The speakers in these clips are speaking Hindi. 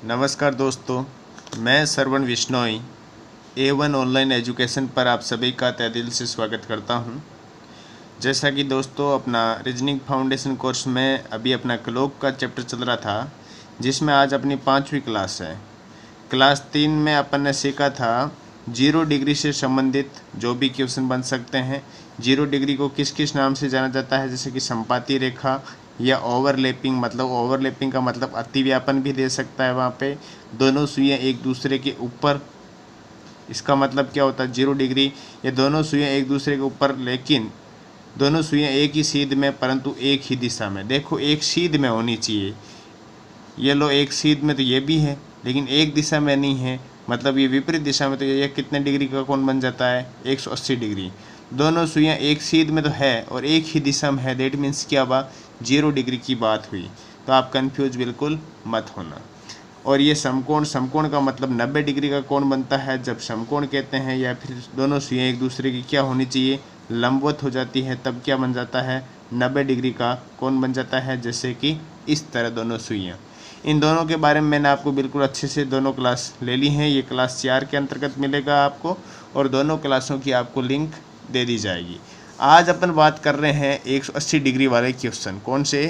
नमस्कार दोस्तों, मैं श्रवण विश्नोई A1 ऑनलाइन एजुकेशन पर आप सभी का तहे दिल से स्वागत करता हूं। जैसा कि दोस्तों अपना रीजनिंग फाउंडेशन कोर्स में अभी अपना क्लॉक का चैप्टर चल रहा था, जिसमें आज अपनी 5वीं क्लास है। क्लास 3 में अपन ने सीखा था 0 डिग्री से संबंधित जो भी क्वेश्चन बन सकते हैं। 0 डिग्री को किस किस नाम से जाना जाता है, जैसे कि संपाती रेखा या ओवरलैपिंग। मतलब ओवरलैपिंग का मतलब अतिव्यापन भी दे सकता है। वहाँ पे दोनों सुइयाँ एक दूसरे के ऊपर, इसका मतलब क्या होता है 0 डिग्री, ये दोनों सुइयाँ एक दूसरे के ऊपर, लेकिन दोनों सुइयाँ एक ही सीध में परंतु एक ही दिशा में। देखो एक सीध में होनी चाहिए, ये लो एक सीध में तो ये भी है, लेकिन एक दिशा में नहीं है, मतलब ये विपरीत दिशा में। तो ये कितने डिग्री का कोण बन जाता है 180 डिग्री। दोनों सुइयाँ एक सीध में तो है और एक ही दिशा में है, दैट मीन्स क्या हुआ 0 डिग्री की बात हुई। तो आप कंफ्यूज बिल्कुल मत होना। और ये समकोण, समकोण का मतलब 90 डिग्री का कोण बनता है जब समकोण कहते हैं, या फिर दोनों सुइयाँ एक दूसरे की क्या होनी चाहिए लंबवत हो जाती है, तब क्या बन जाता है 90 डिग्री का कोण बन जाता है। जैसे कि इस तरह दोनों सुइयाँ, इन दोनों के बारे में मैंने आपको बिल्कुल अच्छे से दोनों क्लास ले ली हैं। ये क्लास 4 के अंतर्गत मिलेगा आपको, और दोनों क्लासों की आपको लिंक दे दी जाएगी। आज अपन बात कर रहे हैं 180 डिग्री वाले क्वेश्चन। कौन से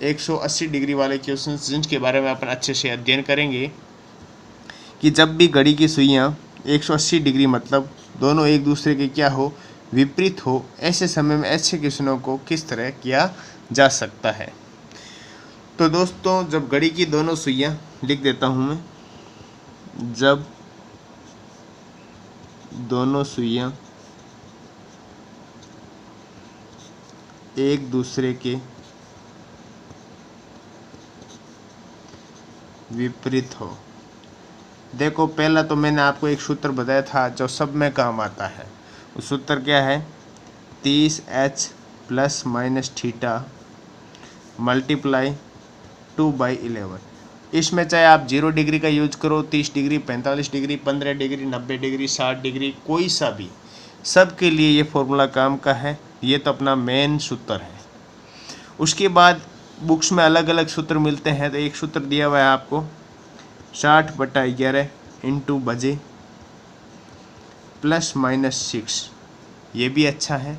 180 डिग्री वाले क्वेश्चन, जिनके बारे में अपन अच्छे से अध्ययन करेंगे कि जब भी घड़ी की सुइयाँ 180 डिग्री मतलब दोनों एक दूसरे के क्या हो विपरीत हो, ऐसे समय में ऐसे क्वेश्चनों को किस तरह किया जा सकता है। तो दोस्तों जब घड़ी की दोनों सुइयाँ, लिख देता हूँ मैं, जब दोनों सुइयाँ एक दूसरे के विपरीत हो। देखो पहला तो मैंने आपको एक सूत्र बताया था जो सब में काम आता है। उस सूत्र क्या है 30h plus minus theta multiply 2/11। इसमें चाहे आप 0 डिग्री का यूज करो, 30 degree, 45 degree, 15 degree, 90 degree, 60 degree, कोई सा भी, सब के लिए ये फॉर्मूला काम का है। ये तो अपना मेन सूत्र है। उसके बाद बुक्स में अलग अलग सूत्र मिलते हैं, तो एक सूत्र दिया हुआ है आपको 60/11 इंटू बजे प्लस माइनस 6। ये भी अच्छा है।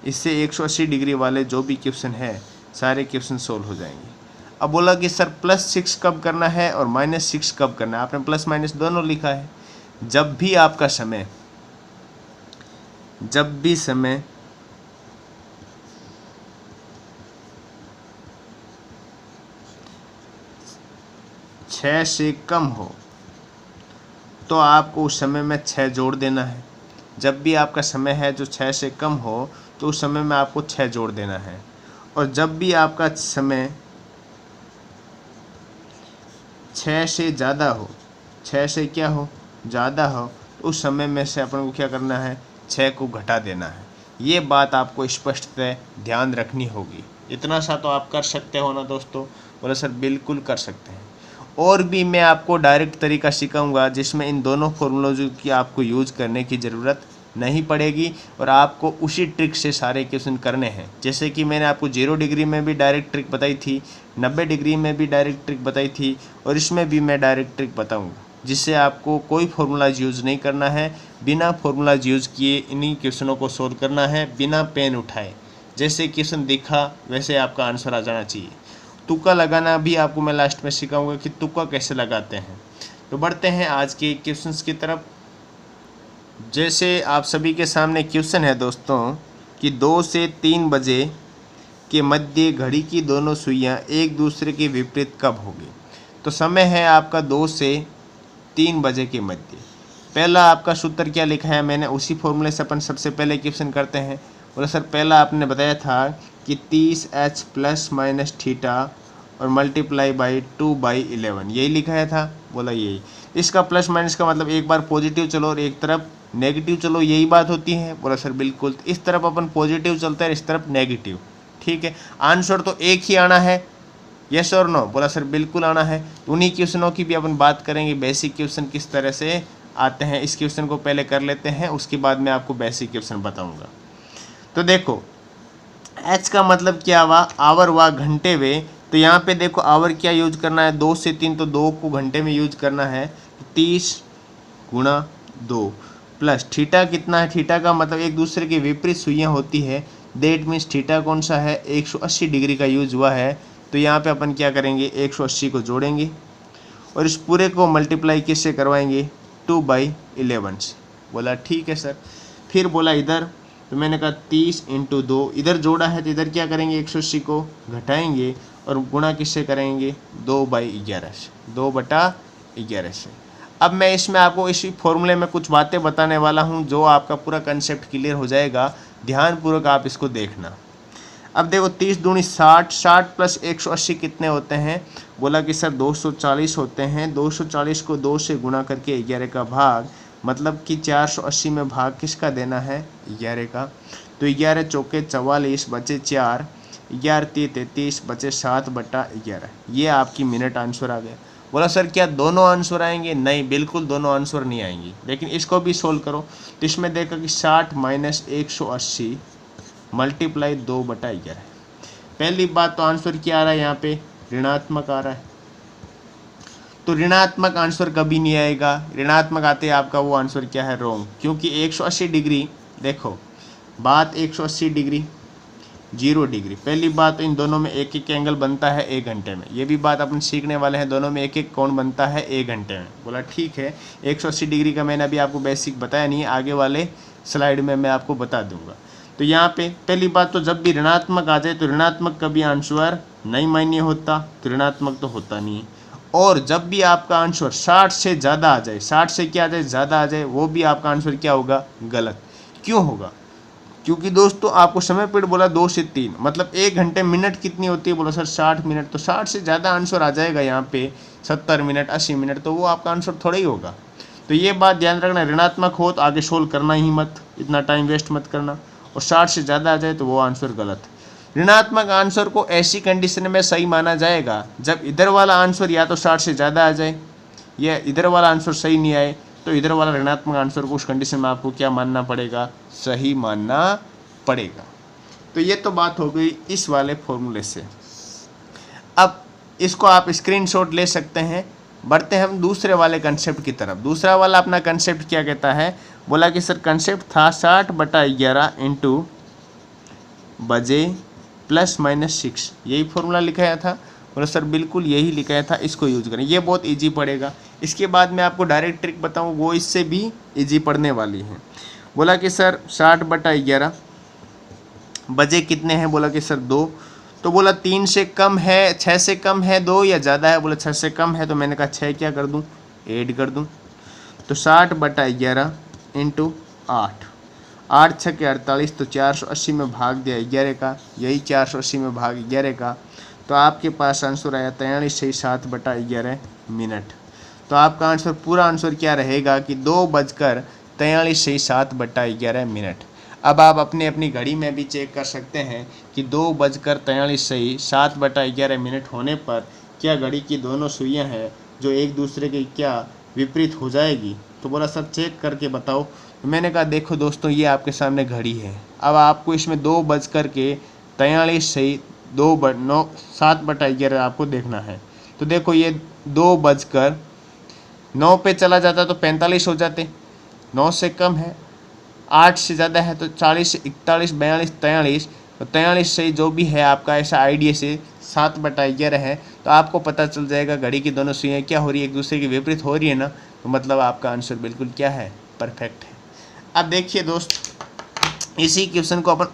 इससे 180 डिग्री वाले जो भी क्वेश्चन है सारे क्वेश्चन सोल्व हो जाएंगे। अब बोला कि सर +6 कब करना है और -6 कब करना है। आपने प्लस माइनस दोनों लिखा है। जब भी आपका समय, जब भी समय 6 से कम हो तो आपको उस समय में 6 जोड़ देना है। जब भी आपका समय है जो 6 से कम हो तो उस समय में आपको 6 जोड़ देना है। और जब भी आपका समय 6 से ज़्यादा हो, 6 से क्या हो ज़्यादा हो, तो उस समय में से अपन को क्या करना है 6 को घटा देना है। ये बात आपको स्पष्टतः ध्यान रखनी होगी। इतना सा तो आप कर सकते हो ना दोस्तों। बोले सर बिल्कुल कर सकते हैं। और भी मैं आपको डायरेक्ट तरीका सिखाऊंगा जिसमें इन दोनों फॉर्मूलों की आपको यूज़ करने की ज़रूरत नहीं पड़ेगी, और आपको उसी ट्रिक से सारे क्वेश्चन करने हैं। जैसे कि मैंने आपको 0 डिग्री में भी डायरेक्ट ट्रिक बताई थी, 90 डिग्री में भी डायरेक्ट ट्रिक बताई थी, और इसमें भी मैं डायरेक्ट ट्रिक बताऊंगा, जिससे आपको कोई फार्मूलाज यूज़ नहीं करना है। बिना फार्मूलाज यूज़ किए इन्हीं क्वेश्चनों को सोल्व करना है, बिना पेन उठाए। जैसे क्वेश्चन दिखा वैसे आपका आंसर आ जाना चाहिए। तुक्का लगाना भी आपको मैं लास्ट में सिखाऊंगा कि तुक्का कैसे लगाते हैं। तो बढ़ते हैं आज के क्वेश्चंस की तरफ। जैसे आप सभी के सामने क्वेश्चन है दोस्तों कि 2 से 3 बजे के मध्य घड़ी की दोनों सुइयां एक दूसरे के विपरीत कब होगी। तो समय है आपका 2 से 3 बजे के मध्य। पहला आपका सूत्र क्या लिखा है मैंने, उसी फॉर्मूले से अपन सबसे पहले क्वेश्चन करते हैं। बोला सर पहला आपने बताया था कि 30h प्लस माइनस थीटा और मल्टीप्लाई बाई 2/11, यही लिखाया था। बोला यही। इसका प्लस माइनस का मतलब एक बार पॉजिटिव चलो और एक तरफ नेगेटिव चलो, यही बात होती है। बोला सर बिल्कुल। इस तरफ अपन पॉजिटिव चलते हैं, इस तरफ नेगेटिव। ठीक है, आंसर तो एक ही आना है, यस और नो। बोला सर बिल्कुल आना है। उन्हीं क्वेश्चनों की भी अपन बात करेंगे, बेसिक क्वेश्चन किस तरह से आते हैं। इस क्वेश्चन को पहले कर लेते हैं, उसके बाद मैं आपको बेसिक क्वेश्चन बताऊंगा। तो देखो एच का मतलब क्या हुआ, आवर व घंटे वे तो यहाँ पे देखो आवर क्या यूज करना है, 2 से 3, तो 2 को घंटे में यूज करना है, 30 गुणा 2 प्लस थीटा कितना है, थीटा का मतलब एक दूसरे के विपरीत सुइयाँ होती है, देट मीन्स थीटा कौन सा है, 180 डिग्री का यूज हुआ है। तो यहाँ पे अपन क्या करेंगे, 180 को जोड़ेंगे और इस पूरे को मल्टीप्लाई किससे करवाएंगे, 2/11 से। बोला ठीक है सर। फिर बोला इधर, तो मैंने कहा 30 × 2, इधर जोड़ा है तो इधर क्या करेंगे, 180 को घटाएंगे और गुणा किससे करेंगे, 2/11 से, 2/11 से। अब मैं इसमें आपको इसी फॉर्मूले में कुछ बातें बताने वाला हूँ जो आपका पूरा कंसेप्ट क्लियर हो जाएगा, ध्यानपूर्वक आप इसको देखना। अब देखो 30 दूनी 60, 60 प्लस 180 कितने होते हैं, बोला कि सर 240 होते हैं। 240 को 2 से गुणा करके 11 का भाग, मतलब कि 480 में भाग किसका देना है, 11 का। तो 11 चौके 44 बचे 4, 11 × 33 बचे 7/11। ये आपकी मिनट आंसर आ गया। बोला सर क्या दोनों आंसर आएंगे, नहीं बिल्कुल दोनों आंसर नहीं आएंगी, लेकिन इसको भी सोल्व करो। तो इसमें देखा कि 60 - 180 मल्टीप्लाई 2/11। पहली बात तो आंसर क्या आ रहा है, यहाँ पे ऋणात्मक आ रहा है, तो ऋणात्मक आंसर कभी नहीं आएगा। ऋणात्मक आते आपका वो आंसर क्या है, रॉन्ग, क्योंकि 180 डिग्री, देखो बात 180 डिग्री 0 डिग्री। पहली बात तो इन दोनों में एक एक एंगल बनता है 1 घंटे में, ये भी बात अपन सीखने वाले हैं, दोनों में एक एक कोण बनता है 1 घंटे में। बोला ठीक है, 180 डिग्री का मैंने अभी आपको बेसिक बताया नहीं है, आगे वाले स्लाइड में मैं आपको बता दूंगा। तो यहाँ पे पहली बात तो जब भी ऋणात्मक आ जाए तो ऋणात्मक कभी आंसर नहीं मान्य होता, तो ऋणात्मक तो होता नहीं है। और जब भी आपका आंसर 60 से ज़्यादा आ जाए, 60 से क्या आ जाए, ज़्यादा आ जाए, वो भी आपका आंसर क्या होगा, गलत। क्यों होगा, क्योंकि दोस्तों आपको समय पीरियड बोला 2 से 3, मतलब 1 घंटे मिनट कितनी होती है, बोला सर 60 मिनट, तो 60 से ज़्यादा आंसर आ जाएगा यहाँ पे 70 मिनट 80 मिनट, तो वो आपका आंसर थोड़ा ही होगा। तो ये बात ध्यान रखना, ऋणात्मक हो तो आगे सोल्व करना ही मत, इतना टाइम वेस्ट मत करना, और 60 से ज़्यादा आ जाए तो वो आंसर गलत। ऋणात्मक आंसर को ऐसी कंडीशन में सही माना जाएगा जब इधर वाला आंसर या तो 60 से ज़्यादा आ जाए, या इधर वाला आंसर सही नहीं आए, तो इधर वाला ऋणात्मक आंसर को उस कंडीशन में आपको क्या मानना पड़ेगा, सही मानना पड़ेगा। तो ये तो बात हो गई इस वाले फॉर्मूले से। अब इसको आप स्क्रीनशॉट ले सकते हैं। बढ़ते हैं हम दूसरे वाले कंसेप्ट की तरफ। दूसरा वाला अपना कंसेप्ट क्या कहता है, बोला कि सर कंसेप्ट था 60/11 इंटू बजे +-6, यही फॉर्मूला लिखाया था। बोला सर बिल्कुल यही लिखाया था, इसको यूज करें, ये बहुत इजी पड़ेगा। इसके बाद मैं आपको डायरेक्ट ट्रिक बताऊँ, वो इससे भी इजी पड़ने वाली है। बोला कि सर 60/11 बजे कितने हैं, बोला कि सर 2, तो बोला 3 से कम है, 6 से कम है 2 या ज़्यादा है, बोला 6 से कम है, तो मैंने कहा 6 क्या कर दूं, ऐड कर दूं। तो 60/11 इंटू 8, 8 × 6 = 48, तो 480 में भाग दिया 11 का, यही 480 में भाग 11 का, तो आपके पास आंसर आया 43 सही 7/11 मिनट। तो आपका आंसर पूरा आंसर क्या रहेगा कि 2:43 सही 7/11 मिनट। अब आप अपनी अपनी घड़ी में भी चेक कर सकते हैं कि 2:43 सही 7/11 मिनट होने पर क्या घड़ी की दोनों सुइयां हैं जो एक दूसरे के क्या विपरीत हो जाएगी। तो बोला सर चेक करके बताओ। तो मैंने कहा देखो दोस्तों, ये आपके सामने घड़ी है, अब आपको इसमें 2:43 सही 7/11 आपको देखना है। तो देखो ये 2:09 पे चला जाता तो 45 हो जाते, 9 से कम है, 8 से ज़्यादा है तो 40 से 41 42 43, तो 43 से जो भी है आपका ऐसा आइडिया से 7/11 है। तो आपको पता चल जाएगा घड़ी की दोनों सुइयाँ क्या हो रही है, एक दूसरे के विपरीत हो रही है ना, तो मतलब आपका आंसर बिल्कुल क्या है, परफेक्ट है। अब देखिए दोस्त, इसी क्वेश्चन को अपन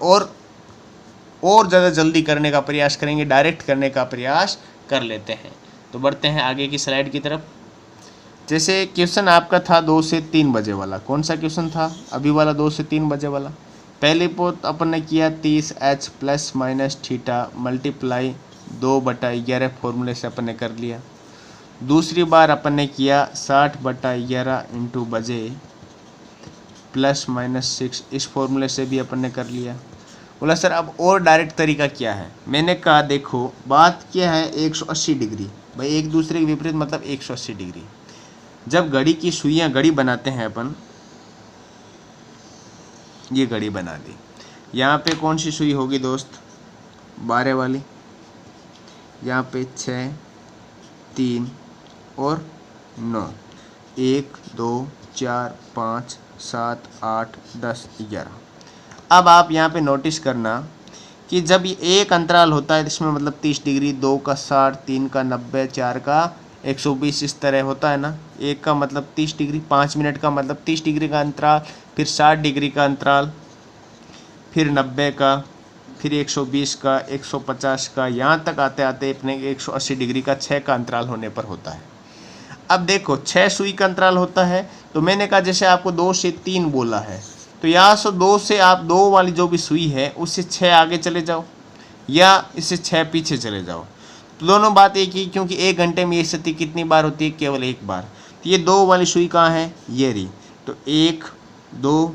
और ज़्यादा जल्दी करने का प्रयास करेंगे, डायरेक्ट करने का प्रयास कर लेते हैं। तो बढ़ते हैं आगे की स्लाइड की तरफ। जैसे क्वेश्चन आपका था 2 से 3 बजे वाला, कौन सा क्वेश्चन था अभी वाला, 2 से 3 बजे वाला। पहले पोत अपन ने किया 30h + थीटा मल्टीप्लाई 2/11 फॉर्मूले से अपन ने कर लिया। दूसरी बार अपन ने किया 60/11 इंटू बजे +-6, इस फॉर्मूले से भी अपन ने कर लिया। बोला सर अब और डायरेक्ट तरीका क्या है, मैंने कहा देखो बात क्या है 180 डिग्री, भाई एक दूसरे के विपरीत मतलब 180 डिग्री। जब घड़ी की सुइयां घड़ी बनाते हैं अपन, ये घड़ी बना दी, यहाँ पे कौन सी सुई होगी दोस्त, 12 वाली, यहाँ पे 6, 3 और 9, 1 2 4 5 7 8 10 11। अब आप यहाँ पे नोटिस करना कि जब ये एक अंतराल होता है इसमें मतलब 30 डिग्री, 2 का 60, 3 का 90, 4 का 120 इस तरह होता है ना। एक का मतलब 30 डिग्री, 5 मिनट का मतलब 30 डिग्री का अंतराल, फिर 60 डिग्री का अंतराल, फिर 90 का, फिर 120 का, 150 का, यहाँ तक आते आते अपने 180 डिग्री का 6 का अंतराल होने पर होता है। अब देखो 6 सुई का अंतराल होता है, तो मैंने कहा जैसे आपको 2 से 3 बोला है, तो यहाँ से 2 से आप 2 वाली जो भी सुई है उससे 6 आगे चले जाओ या इससे 6 पीछे चले जाओ। तो दोनों बात एक ही, क्योंकि 1 घंटे में ये स्थिति कितनी बार होती है? केवल एक बार। तो ये 2 वाली सुई कहाँ है? ये रही। तो 1 2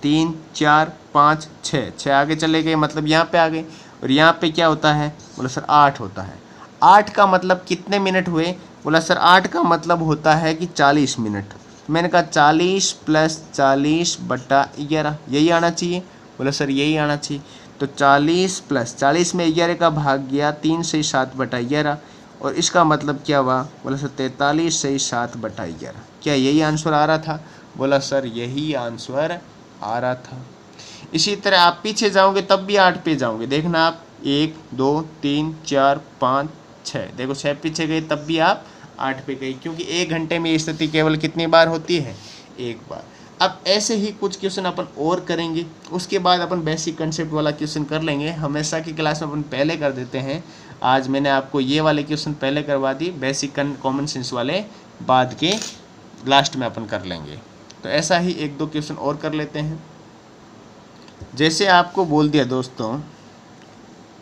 3 4 5 6, 6 आगे चले गए, मतलब यहाँ पे आ गए। और यहाँ पे क्या होता है? बोला सर 8 होता है। 8 का मतलब कितने मिनट हुए? बोला सर 8 का मतलब होता है कि 40 मिनट। मैंने कहा 40 + 40/11, यही आना चाहिए। बोला सर यही आना चाहिए। तो 40 + 40 में 11 का भाग गया, 3 से 7/11, और इसका मतलब क्या हुआ? बोला सर 43 से 7/11। क्या यही आंसर आ रहा था? बोला सर यही आंसर आ रहा था। इसी तरह आप पीछे जाओगे तब भी 8 पे जाओगे। देखना आप 1 2 3 4 5 6, देखो 6 पीछे गए तब भी आप 8 पे गए, क्योंकि 1 घंटे में ये स्थिति केवल कितनी बार होती है? एक बार। अब ऐसे ही कुछ क्वेश्चन अपन और करेंगे, उसके बाद अपन बेसिक कंसेप्ट वाला क्वेश्चन कर लेंगे। हमेशा की क्लास में अपन पहले कर देते हैं। आज मैंने आपको ये वाले क्वेश्चन पहले करवा दी, बेसिक कॉमन सेंस वाले बाद के लास्ट में अपन कर लेंगे। तो ऐसा ही 1 2 क्वेश्चन और कर लेते हैं। जैसे आपको बोल दिया दोस्तों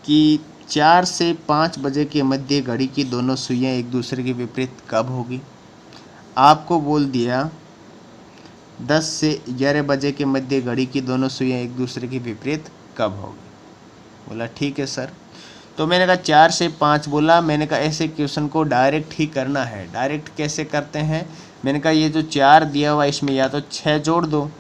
कि 4 से 5 बजे के मध्य घड़ी की दोनों सुइयां एक दूसरे के विपरीत कब होगी। आपको बोल दिया 10 से 11 बजे के मध्य घड़ी की दोनों सुइयां एक दूसरे के विपरीत कब होगी। बोला ठीक है सर। तो मैंने कहा 4 से 5 बोला, मैंने कहा ऐसे क्वेश्चन को डायरेक्ट ही करना है। डायरेक्ट कैसे करते हैं? मैंने कहा ये जो 4 दिया हुआ इसमें या तो 6 जोड़ दो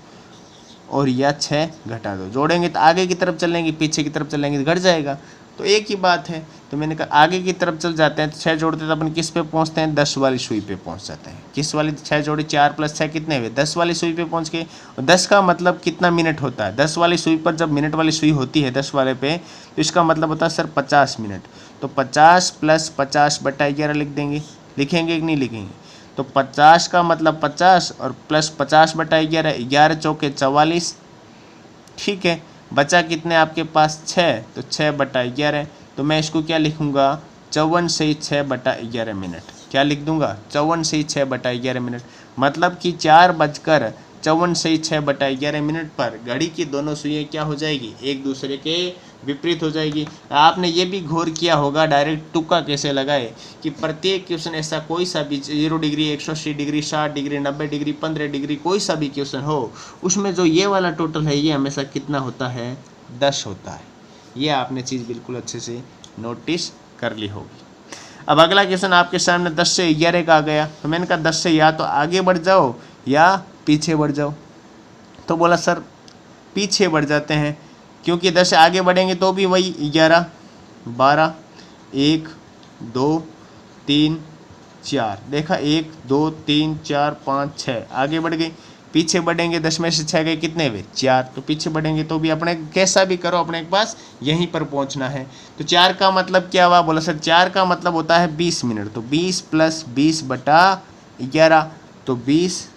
और या 6 घटा दो। जोड़ेंगे तो आगे की तरफ चलेंगे, पीछे की तरफ चलेंगे तो घट जाएगा, तो एक ही बात है। तो मैंने कहा आगे की तरफ चल जाते हैं तो 6 जोड़ते तो अपन किस पे पहुंचते हैं? 10 वाली सुई पे पहुंच जाते हैं। किस वाली? 6 जोड़े, 4 + 6 कितने हुए? 10 वाली सुई पे पहुंच गए। और 10 का मतलब कितना मिनट होता है? 10 वाली सुई पर जब मिनट वाली सुई होती है 10 वाले पे, तो इसका मतलब होता है सर 50 मिनट। तो 50 + 50/11 लिख देंगे। लिखेंगे कि नहीं लिखेंगे? तो 50 का मतलब 50 और प्लस 50/11, 11 चौके 44। ठीक है, बचा कितने आपके पास? 6, तो 6/11। तो मैं इसको क्या लिखूंगा? 54 से 6/11 मिनट। क्या लिख दूंगा? 54 से 6/11 मिनट। मतलब कि 4:54 से 6/11 मिनट पर घड़ी की दोनों सुइयां क्या हो जाएगी? एक दूसरे के विपरीत हो जाएगी। आपने ये भी गौर किया होगा डायरेक्ट तुक्का कैसे लगाए कि प्रत्येक क्वेश्चन ऐसा कोई सा भी 0 degree, 180 degree, 60 degree, 90 degree, 15 degree, कोई सा भी क्वेश्चन हो, उसमें जो ये वाला टोटल है ये हमेशा कितना होता है? 10 होता है। ये आपने चीज़ बिल्कुल अच्छे से नोटिस कर ली होगी। अब अगला क्वेश्चन आपके सामने 10 से 11 का आ गया। तो मैंने कहा 10 से या तो आगे बढ़ जाओ या पीछे बढ़ जाओ। तो बोला सर पीछे बढ़ जाते हैं, क्योंकि 10 से आगे बढ़ेंगे तो भी वही 11 12 1 2 3 4। देखा 1 2 3 4 5 6 आगे बढ़ गए। पीछे बढ़ेंगे 10 में से 6 गए, कितने हुए? 4। तो पीछे बढ़ेंगे तो भी अपने कैसा भी करो अपने के पास यहीं पर पहुंचना है। तो 4 का मतलब क्या हुआ? बोला सर 4 का मतलब होता है 20 मिनट। तो 20 + 20/11, तो 20,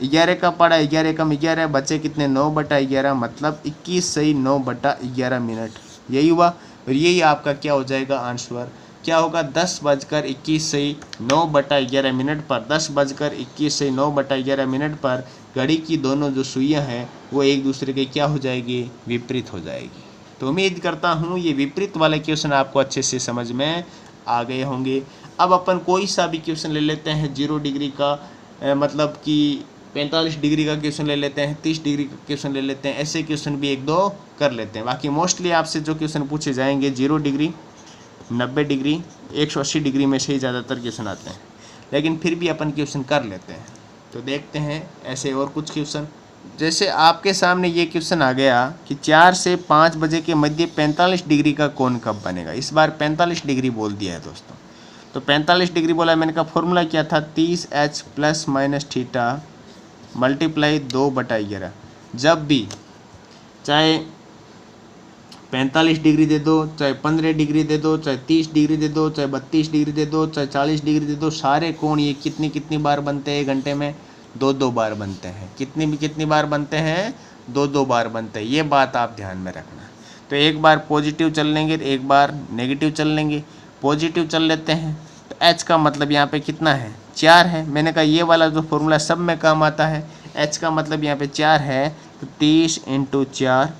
11 का पड़ा, 11 कम 11 बचे कितने? 9/11, मतलब 21 सही 9/11 मिनट। यही हुआ। और यही आपका क्या हो जाएगा आंसर? क्या होगा? 10:21 सही 9/11 मिनट पर, 10:21 सही 9/11 मिनट पर घड़ी की दोनों जो सुइयां हैं वो एक दूसरे के क्या हो जाएगी? विपरीत हो जाएगी। तो उम्मीद करता हूँ ये विपरीत वाले क्वेश्चन आपको अच्छे से समझ में आ गए होंगे। अब अपन कोई सा भी क्वेश्चन ले लेते हैं 0 डिग्री का, मतलब कि 45 डिग्री का क्वेश्चन ले लेते हैं, 30 डिग्री का क्वेश्चन ले लेते हैं। ऐसे क्वेश्चन भी 1 2 कर लेते हैं। बाकी मोस्टली आपसे जो क्वेश्चन पूछे जाएंगे 0 डिग्री, 90 डिग्री, 180 डिग्री में से ही ज़्यादातर क्वेश्चन आते हैं, लेकिन फिर भी अपन क्वेश्चन कर लेते हैं। तो देखते हैं ऐसे और कुछ क्वेश्चन जैसे आपके सामने ये क्वेश्चन आ गया कि 4 से 5 बजे के मध्य 45 डिग्री का कोण कब बनेगा। इस बार 45 डिग्री बोल दिया है दोस्तों। तो 45 डिग्री बोला, मैंने कहा फॉर्मूला क्या था, 30h plus minus theta multiply 2/11। जब भी चाहे 45 डिग्री दे दो, चाहे 15 डिग्री दे दो, चाहे 30 डिग्री दे दो, चाहे 32 डिग्री दे दो, चाहे 40 डिग्री दे दो, सारे कोण ये कितनी बार बनते हैं, 1 घंटे में 2 बार बनते हैं। कितनी बार बनते हैं, 2 बार बनते हैं। ये बात आप ध्यान में रखना। तो एक बार पॉजिटिव चल लेंगे, एक बार नेगेटिव चल लेंगे। पॉजिटिव चल लेते हैं तो एच का मतलब यहाँ पे कितना है, 4 है। मैंने कहा ये वाला जो फॉर्मूला सब में काम आता है, एच का मतलब यहाँ पे 4 है, तो 30 × 4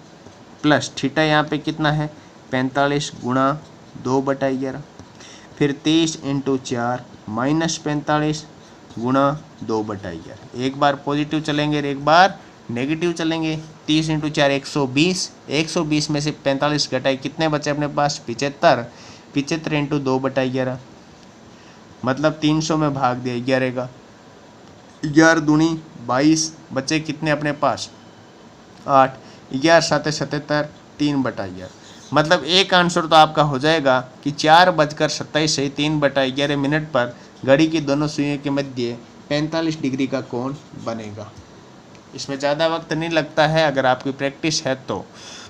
प्लस थीटा यहाँ पे कितना है, 45 गुणा 2/11। फिर 30 × 4 माइनस 45 गुणा 2/11। एक बार पॉजिटिव चलेंगे, एक बार नेगेटिव चलेंगे। 30 × 4 120, 120 में से 45 घटाए, कितने बचे अपने पास, 75। 75 × 2/11 मतलब 300 में भाग दिया 11 का, 11 दूनी 22, बचे कितने अपने पास, 8। 11 7 77, 3/11। मतलब एक आंसर तो आपका हो जाएगा कि 4:27 से 3/11 मिनट पर घड़ी की दोनों सुइयों के मध्य 45 डिग्री का कोण बनेगा। इसमें ज़्यादा वक्त नहीं लगता है अगर आपकी प्रैक्टिस है तो।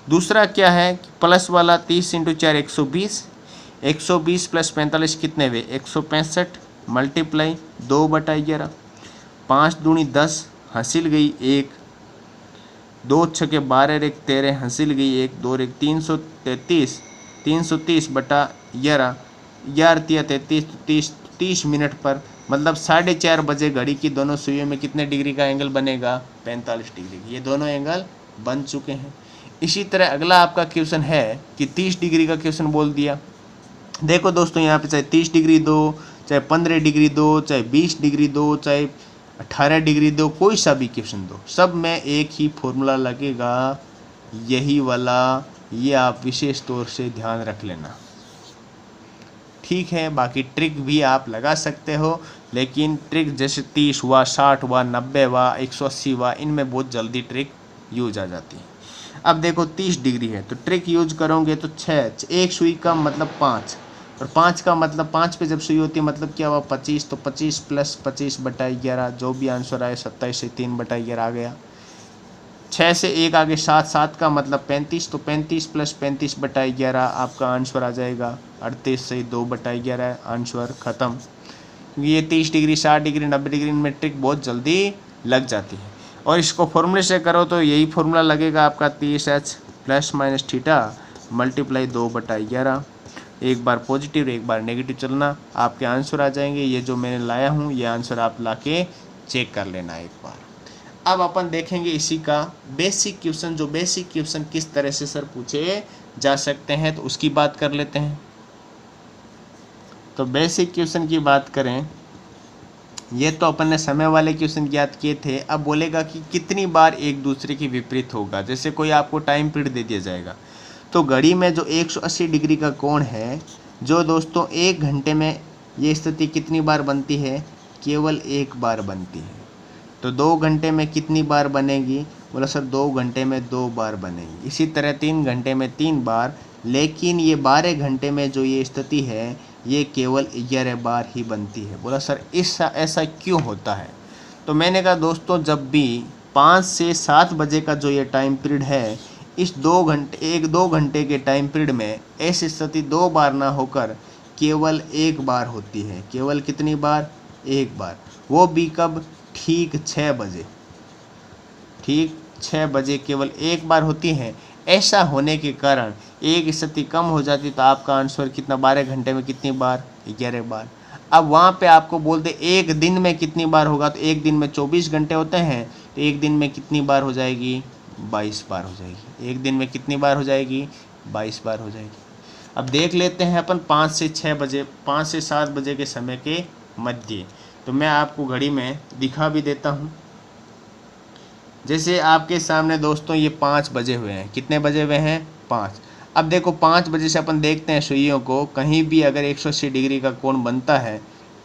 दूसरा क्या है, प्लस वाला 30 × 4 120, 120 प्लस 45 कितने हुए, 165 मल्टीप्लाई 2/11। 5 दूनी 10, हासिल गई 1, 2 छके 12 1 13, हासिल गई 1, 2 1 333, 330/11, 11 33, 30 मिनट पर मतलब 4:30 बजे घड़ी की दोनों सुइयों में कितने डिग्री का एंगल बनेगा, 45 डिग्री। ये दोनों एंगल बन चुके हैं। इसी तरह अगला आपका क्वेश्चन है कि 30 डिग्री का क्वेश्चन बोल दिया। देखो दोस्तों, यहाँ पे चाहे 30 डिग्री दो, चाहे 15 डिग्री दो, चाहे 20 डिग्री दो, चाहे 18 डिग्री दो, कोई सा भी क्वेश्चन दो, सब में एक ही फॉर्मूला लगेगा, यही वाला। ये आप विशेष तौर से ध्यान रख लेना, ठीक है। बाकी ट्रिक भी आप लगा सकते हो, लेकिन ट्रिक जैसे 30 हुआ, 60 हुआ, 90 हुआ, 180 हुआ, इनमें बहुत जल्दी ट्रिक यूज आ जाती है। अब देखो 30 डिग्री है तो ट्रिक यूज करोगे तो 6, एक सुई का मतलब 5, और 5 का मतलब 5 पे जब सुई होती है मतलब क्या हुआ, 25। तो 25 प्लस 25/11, जो भी आंसर आए 27 से 3/11 आ गया। 6 से 1 आगे 7, 7 का मतलब 35, तो 35 प्लस 35/11 आपका आंसर आ जाएगा 38 से 2/11, आंसर ख़त्म। क्योंकि ये 30 डिग्री, 60 डिग्री, 90 डिग्री में ट्रिक बहुत जल्दी लग जाती है। और इसको फॉर्मूले से करो तो यही फॉर्मूला लगेगा आपका 30h plus minus theta multiply 2/11। एक बार पॉजिटिव, एक बार नेगेटिव चलना, आपके आंसर आ जाएंगे। ये जो मैंने लाया हूँ ये आंसर आप लाके चेक कर लेना एक बार। अब अपन देखेंगे इसी का बेसिक क्वेश्चन, जो बेसिक क्वेश्चन किस तरह से सर पूछे जा सकते हैं, तो उसकी बात कर लेते हैं। तो बेसिक क्वेश्चन की बात करें, ये तो अपन ने समय वाले क्वेश्चन याद किए थे। अब बोलेगा कि कितनी बार एक दूसरे के विपरीत होगा। जैसे कोई आपको टाइम पीरियड दे दिया जाएगा, तो घड़ी में जो 180 डिग्री का कोण है, जो दोस्तों 1 घंटे में ये स्थिति कितनी बार बनती है, केवल 1 बार बनती है। तो 2 घंटे में कितनी बार बनेगी, बोला सर 2 घंटे में 2 बार बनेगी। इसी तरह 3 घंटे में 3 बार, लेकिन ये 12 घंटे में जो ये स्थिति है ये केवल 11 बार ही बनती है। बोला सर ऐसा क्यों होता है। तो मैंने कहा दोस्तों, जब भी 5 से 7 बजे का जो ये टाइम पीरियड है, इस 2 घंटे के टाइम पीरियड में ऐसी स्थिति 2 बार ना होकर केवल 1 बार होती है। केवल कितनी बार, 1 बार। वो भी कब, ठीक 6 बजे, ठीक 6 बजे केवल 1 बार होती है। ऐसा होने के कारण एक स्थिति कम हो जाती, तो आपका आंसर कितना, 12 घंटे में कितनी बार, 11 बार। अब वहाँ पे आपको बोलते एक दिन में कितनी बार होगा, तो एक दिन में 24 घंटे होते हैं, तो एक दिन में कितनी बार हो जाएगी, 22 बार हो जाएगी। एक दिन में कितनी बार हो जाएगी, 22 बार हो जाएगी। अब देख लेते हैं अपन 5 से 6 बजे, 5 से 7 बजे के समय के मध्य। तो मैं आपको घड़ी में दिखा भी देता हूँ। जैसे आपके सामने दोस्तों ये 5 बजे हुए हैं, कितने बजे हुए हैं, 5। अब देखो 5 बजे से अपन देखते हैं सुइयों को, कहीं भी अगर 180 डिग्री का कोण बनता है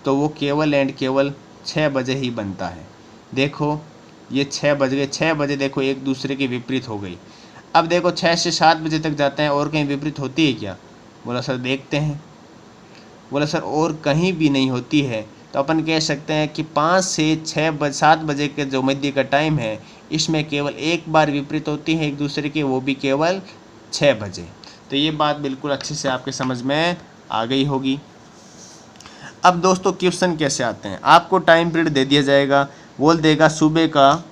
तो वो केवल एंड केवल 6 बजे ही बनता है। देखो ये 6 बज गए, 6 बजे देखो एक दूसरे के विपरीत हो गई। अब देखो 6 से 7 बजे तक जाते हैं और कहीं विपरीत होती है क्या? बोला सर देखते हैं। बोला सर और कहीं भी नहीं होती है। तो अपन कह सकते हैं कि 5 से 7 बजे के जो मध्य का टाइम है, इसमें केवल एक बार विपरीत होती है एक दूसरे के, वो भी केवल 6 बजे। तो ये बात बिल्कुल अच्छे से आपके समझ में आ गई होगी। अब दोस्तों क्वेश्चन कैसे आते हैं, आपको टाइम पीरियड दे दिया जाएगा, बोल देगा सुबह का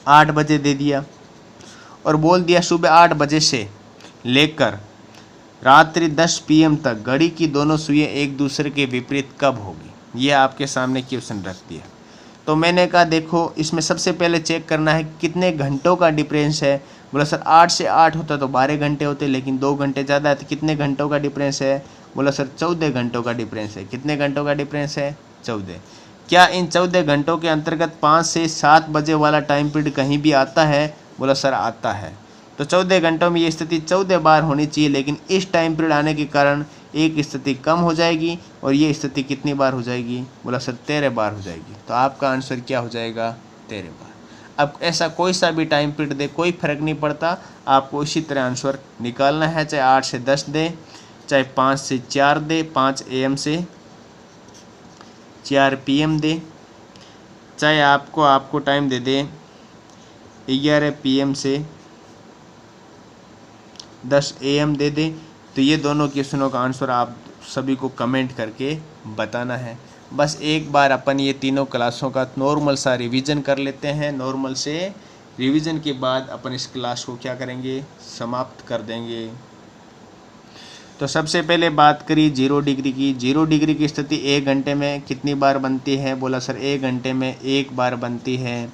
8 बजे दे दिया, और बोल दिया सुबह 8 बजे से लेकर रात्रि 10 PM तक घड़ी की दोनों सुइयां एक दूसरे के विपरीत कब होगी। ये आपके सामने क्वेश्चन रख दिया। तो मैंने कहा देखो इसमें सबसे पहले चेक करना है कितने घंटों का डिफरेंस है। बोला सर 8 से 8 होता तो 12 घंटे होते, लेकिन 2 घंटे ज़्यादा है, तो कितने घंटों का डिफरेंस है? बोला सर 14 घंटों का डिफरेंस है। कितने घंटों का डिफरेंस है? 14। क्या इन 14 घंटों के अंतर्गत 5 से 7 बजे वाला टाइम पीरियड कहीं भी आता है? बोला सर आता है। तो 14 घंटों में ये स्थिति 14 बार होनी चाहिए, लेकिन इस टाइम पीरियड आने के कारण एक स्थिति कम हो जाएगी, और ये स्थिति कितनी बार हो जाएगी? बोला सर 13 बार हो जाएगी। तो आपका आंसर क्या हो जाएगा? 13 बार। अब ऐसा कोई सा भी टाइम पीरियड दे, कोई फर्क नहीं पड़ता, आपको इसी तरह आंसर निकालना है। चाहे 8 से 10 दे, चाहे 5 से 4 दे, 5 AM से 4 PM दे, चाहे आपको टाइम दे दे 11 PM से 10 AM दे दे। तो ये दोनों क्वेश्चनों का आंसर आप सभी को कमेंट करके बताना है। बस एक बार अपन ये तीनों क्लासों का नॉर्मल सा रिवीजन कर लेते हैं। नॉर्मल से रिवीजन के बाद अपन इस क्लास को क्या करेंगे? समाप्त कर देंगे। तो सबसे पहले बात करी 0 डिग्री की। 0 डिग्री की स्थिति 1 घंटे में कितनी बार बनती है? बोला सर 1 घंटे में 1 बार बनती है।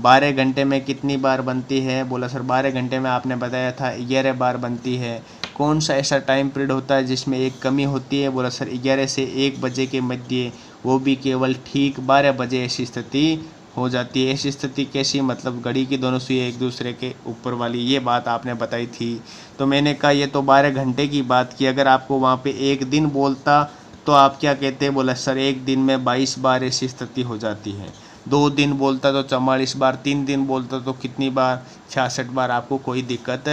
12 घंटे में कितनी बार बनती है? बोला सर 12 घंटे में आपने बताया था 11 बार बनती है। कौन सा ऐसा टाइम पीरियड होता है जिसमें एक कमी होती है? बोला सर 11 से 1 बजे के मध्य, वो भी केवल ठीक 12 बजे ऐसी स्थिति हो जाती है। ऐसी स्थिति कैसी? मतलब घड़ी की दोनों सुइयां एक दूसरे के ऊपर वाली, ये बात आपने बताई थी। तो मैंने कहा ये तो 12 घंटे की बात की, अगर आपको वहाँ पे एक दिन बोलता तो आप क्या कहते? बोला सर एक दिन में 22 बार ऐसी स्थिति हो जाती है। 2 दिन बोलता तो 44 बार, 3 दिन बोलता तो कितनी बार? 66 बार। आपको कोई दिक्कत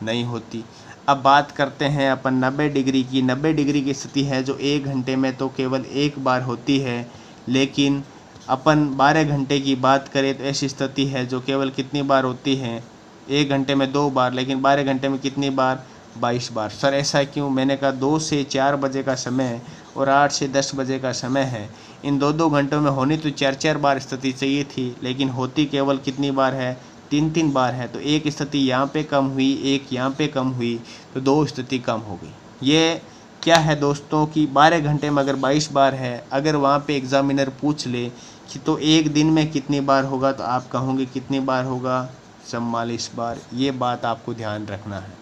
नहीं होती। अब बात करते हैं अपन 90 डिग्री की। 90 डिग्री की स्थिति है जो 1 घंटे में तो केवल 1 बार होती है, लेकिन अपन 12 घंटे की बात करें तो ऐसी स्थिति है जो केवल कितनी बार होती है? 1 घंटे में 2 बार, लेकिन 12 घंटे में कितनी बार? 22 बार। सर ऐसा क्यों? मैंने कहा 2 से 4 बजे का समय और 8 से 10 बजे का समय है, इन 2-2 घंटों में होनी तो 4-4 बार स्थिति चाहिए थी, लेकिन होती केवल कितनी बार है? 3-3 बार है। तो एक स्थिति यहाँ पे कम हुई, एक यहाँ पे कम हुई, तो 2 स्थिति कम हो गई। ये क्या है दोस्तों कि 12 घंटे में अगर 22 बार है, अगर वहाँ पे एग्जामिनर पूछ ले कि तो एक दिन में कितनी बार होगा, तो आप कहोगे कितनी बार होगा? 44 बार। ये बात आपको ध्यान रखना है,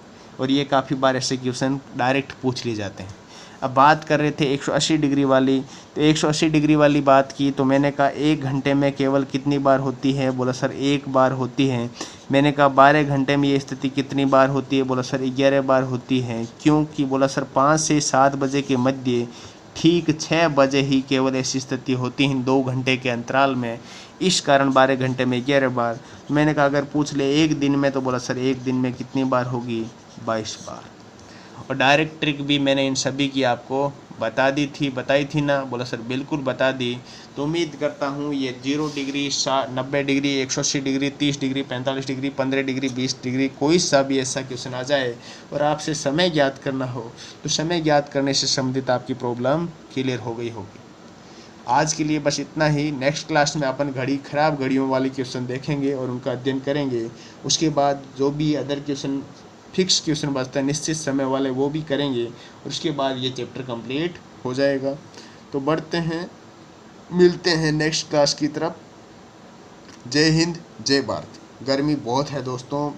और ये काफ़ी बार ऐसे क्वेश्चन डायरेक्ट पूछ लिए जाते हैं। अब बात कर रहे थे 180 डिग्री वाली, तो 180 डिग्री वाली बात की तो मैंने कहा 1 घंटे में केवल कितनी बार होती है? बोला सर 1 बार होती है। मैंने कहा 12 घंटे में ये स्थिति कितनी बार होती है? बोला सर 11 बार होती है। क्योंकि बोला सर 5 से 7 बजे के मध्य ठीक 6 बजे ही केवल ऐसी स्थिति होती है 2 घंटे के अंतराल में, इस कारण 12 घंटे में 11 बार। मैंने कहा अगर पूछ ले एक दिन में, तो बोला सर एक दिन में कितनी बार होगी? 22 बार। और डायरेक्ट ट्रिक भी मैंने इन सभी की आपको बताई थी ना? बोला सर बिल्कुल बता दी। तो उम्मीद करता हूँ ये 0 degree, 90 degree, 180 degree, 30 degree, 45 degree, 15 degree, 20 degree, कोई सा भी ऐसा क्वेश्चन आ जाए और आपसे समय ज्ञात करना हो, तो समय ज्ञात करने से संबंधित आपकी प्रॉब्लम क्लियर हो गई होगी। आज के लिए बस इतना ही। नेक्स्ट क्लास में अपन खराब घड़ियों वाली क्वेश्चन देखेंगे और उनका अध्ययन करेंगे। उसके बाद जो भी अदर क्वेश्चन, फिक्स क्वेश्चन बचता है निश्चित समय वाले, वो भी करेंगे, और उसके बाद ये चैप्टर कंप्लीट हो जाएगा। तो बढ़ते हैं, मिलते हैं नेक्स्ट क्लास की तरफ। जय हिंद, जय भारत। गर्मी बहुत है दोस्तों।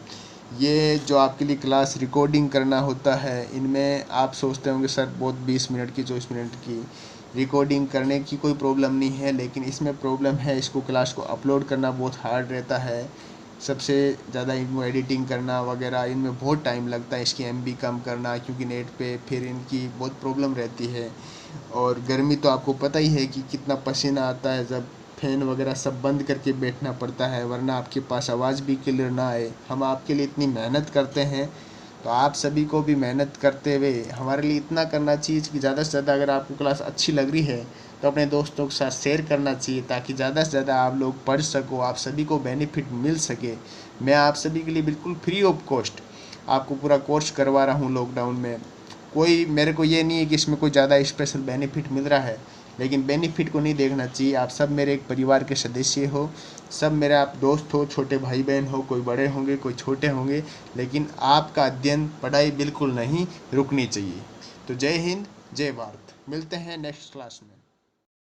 ये जो आपके लिए क्लास रिकॉर्डिंग करना होता है, इनमें आप सोचते होंगे सर बहुत 20 मिनट की, 24 मिनट की रिकॉर्डिंग करने की कोई प्रॉब्लम नहीं है, लेकिन इसमें प्रॉब्लम है, इसको क्लास को अपलोड करना बहुत हार्ड रहता है। सबसे ज़्यादा इनको एडिटिंग करना वगैरह, इनमें बहुत टाइम लगता है। इसकी MB कम करना, क्योंकि नेट पे फिर इनकी बहुत प्रॉब्लम रहती है। और गर्मी तो आपको पता ही है कि कितना पसीना आता है जब फ़ैन वगैरह सब बंद करके बैठना पड़ता है, वरना आपके पास आवाज़ भी क्लियर ना आए। हम आपके लिए इतनी मेहनत करते हैं, तो आप सभी को भी मेहनत करते हुए हमारे लिए इतना करना चाहिए कि ज़्यादा से ज़्यादा अगर आपको क्लास अच्छी लग रही है तो अपने दोस्तों के साथ शेयर करना चाहिए, ताकि ज़्यादा से ज़्यादा आप लोग पढ़ सको, आप सभी को बेनिफिट मिल सके। मैं आप सभी के लिए बिल्कुल फ्री ऑफ कॉस्ट आपको पूरा कोर्स करवा रहा हूँ लॉकडाउन में। कोई मेरे को ये नहीं है कि इसमें कोई ज़्यादा स्पेशल बेनिफिट मिल रहा है, लेकिन बेनिफिट को नहीं देखना चाहिए। आप सब मेरे एक परिवार के सदस्य हो, सब मेरे आप दोस्त हो, छोटे भाई बहन हो, कोई बड़े होंगे कोई छोटे होंगे, लेकिन आपका अध्ययन पढ़ाई बिल्कुल नहीं रुकनी चाहिए। तो जय हिंद, जय भारत। मिलते हैं नेक्स्ट क्लास में।